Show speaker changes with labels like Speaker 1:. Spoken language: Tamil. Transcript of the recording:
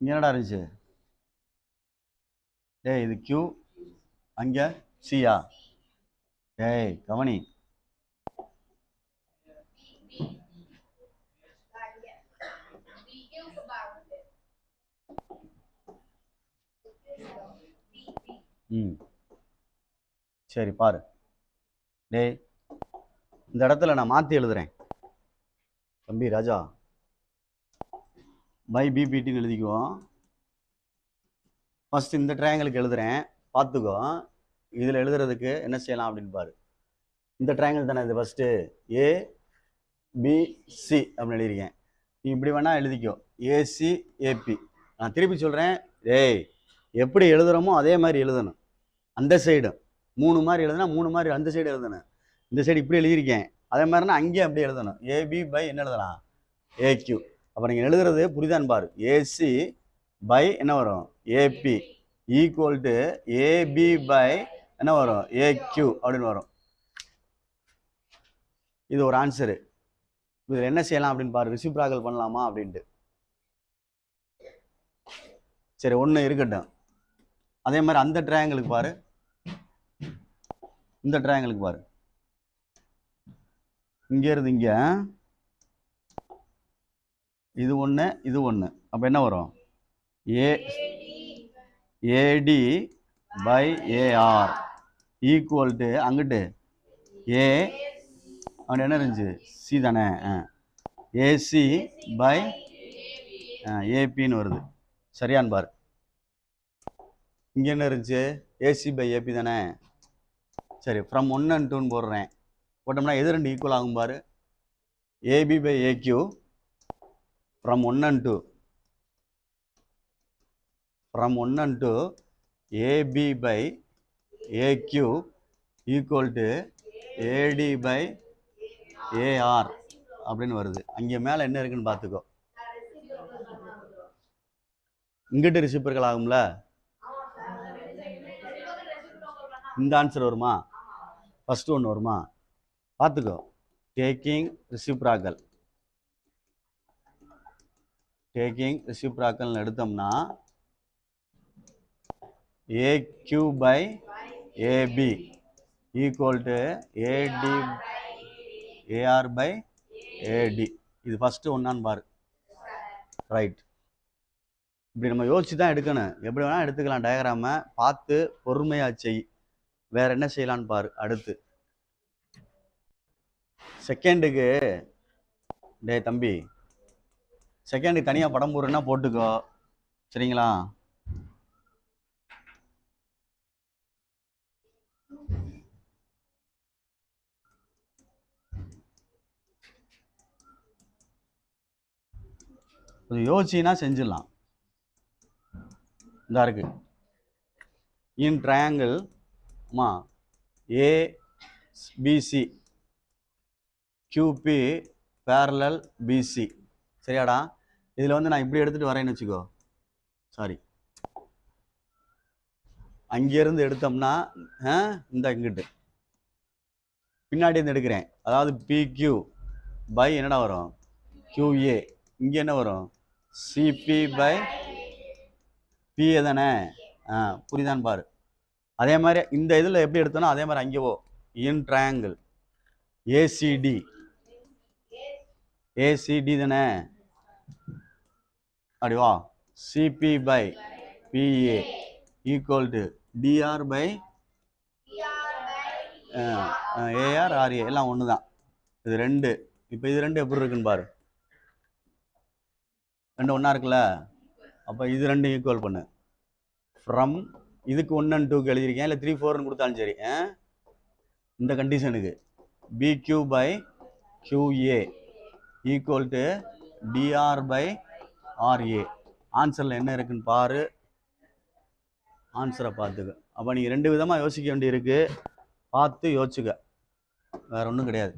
Speaker 1: இங்கே என்னடா இருந்துச்சு? டேய் இது Q, அங்கே சியா? டேய் கவனி. ம் சரி பாரு. டேய் இந்த இடத்துல நான் மாற்றி எழுதுறேன் தம்பி ராஜா. பை பிபிடின்னு எழுதிக்குவோம். ஃபஸ்ட்டு இந்த ட்ரையாங்கிளுக்கு எழுதுறேன், பார்த்துக்கோ. இதில் எழுதுறதுக்கு என்ன செய்யலாம் அப்படின்னு பாரு. இந்த ட்ரையாங்கிள் தானே இது ஃபஸ்ட்டு ஏபிசி அப்படின்னு எழுதியிருக்கேன். நீ இப்படி வேணால் எழுதிக்கோ, ஏசி ஏபி. நான் திருப்பி சொல்கிறேன், டேய் எப்படி எழுதுகிறோமோ அதே மாதிரி எழுதணும். அந்த சைடு 3 மாதிரி எழுதுனா 3 மாதிரி அந்த சைடு எழுதணும். இந்த சைடு இப்படி எழுதியிருக்கேன், அதே மாதிரினா அங்கேயும் அப்படி எழுதணும். ஏபி பை என்ன எழுதலாம்? ஏக்யூ. அப்போ நீங்கள் எழுதுறது புரிதான்னு பாரு. ஏசி பை என்ன வரும்? AB equal to AB by என்ன வரும்? ஏக்யூ அப்படின்னு வரும். இது ஒரு ஆன்சரு. இதில் என்ன செய்யலாம் அப்படின்னு பாரு, ரெசிப்ராக்கல் பண்ணலாமா அப்படின்ட்டு. சரி ஒன்று இருக்கட்டும். அதே மாதிரி அந்த ட்ரையாங்கிளுக்கு பாரு, இந்த ட்ரையாங்கிளுக்கு பாரு. இங்கே இருந்து இங்கே இது ஒன்று இது ஒன்று. அப்போ என்ன வரும்? AD by AR equal to அங்கிட்டு ஏ அப்படி என்ன இருந்துச்சு? சி தானே? ஏசி பை ஏபின்னு வருது. சரியான்னு பாரு. இங்கே என்ன இருந்துச்சு? ஏசி பை ஏபி தானே? சரி ஃப்ரம் 1 and 2ன்னு போடுறேன். போட்டோம்னா எது ரெண்டு ஈக்குவல் ஆகும் பாரு. AB by AQ from 1 and 2. From 1 and 2 AB by AQ equal to AD by AR அப்படின்னு வருது. அங்கே மேலே என்ன இருக்குன்னு பார்த்துக்கோ. இங்கிட்டு ரெசிப்ரோக்கல் ஆகும்ல, இந்த ஆன்சர் வருமா? ஃபர்ஸ்ட் ஒன்று வருமா? பார்த்துக்கோ. டேக்கிங் ரெசிப்ராக்கல் எடுத்தோம்னா AQ by AB equal to AD AR by AD. இது ஃபஸ்ட்டு ஒன்றான்னு பாரு. ரைட். இப்படி நம்ம யோசிச்சு தான் எடுக்கணும். எப்படி வேணால் எடுத்துக்கலாம். டயக்ராமை பார்த்து பொறுமையாக செய். வேற என்ன செய்யலான்னு பாரு. அடுத்து செகண்டுக்கு, டே தம்பி செகண்டுக்கு தனியாக படம் போடுறேன்னா போட்டுக்கோ, சரிங்களா? கொஞ்சம் யோசிச்சுன்னா செஞ்சிடலாம். இந்த இருக்கு in triangle ABC QB parallel BC. சரியாடா? இதில் வந்து நான் இப்படி எடுத்துகிட்டு வரேன்னு வச்சுக்கோ. சாரி, அங்கேருந்து எடுத்தோம்னா இந்த இங்கிட்டு பின்னாடி இருந்து எடுக்கிறேன். அதாவது பிக்யூ பை என்னடா வரும்? கியூஏ. இங்கே என்ன வரும்? சிபி பை பிஏ தானே? புரியுதான்னு பாரு. அதே மாதிரி இந்த இதில் எப்படி எடுத்தோன்னா அதே மாதிரி அங்கே இன் ட்ரையாங்கிள் ஏசிடி தானே? அப்படி வா. CB by BA equal to TR by AR RA எல்லாம் ஒன்று தான். இது ரெண்டு. இப்போ இது ரெண்டு எப்படி இருக்குன்னு பாரு. ரெண்டு ஒன்றா இருக்குல்ல? அப்போ இது ரெண்டும் ஈக்குவல் பண்ணு. ஃப்ரம் இதுக்கு 1 and 2க்கு எழுதியிருக்கேன், இல்லை 3 4ன்னு கொடுத்தாலும் சரி. இந்த கண்டிஷனுக்கு PQ by QA equal to TR by RA. ஆன்சரில் என்ன இருக்குன்னு பாரு. ஆன்சரை பார்த்துக்க. அப்போ நீங்கள் 2 விதமாக யோசிக்க வேண்டியிருக்கு. பார்த்து யோசிச்சுக்க, வேற ஒன்றும் கிடையாது.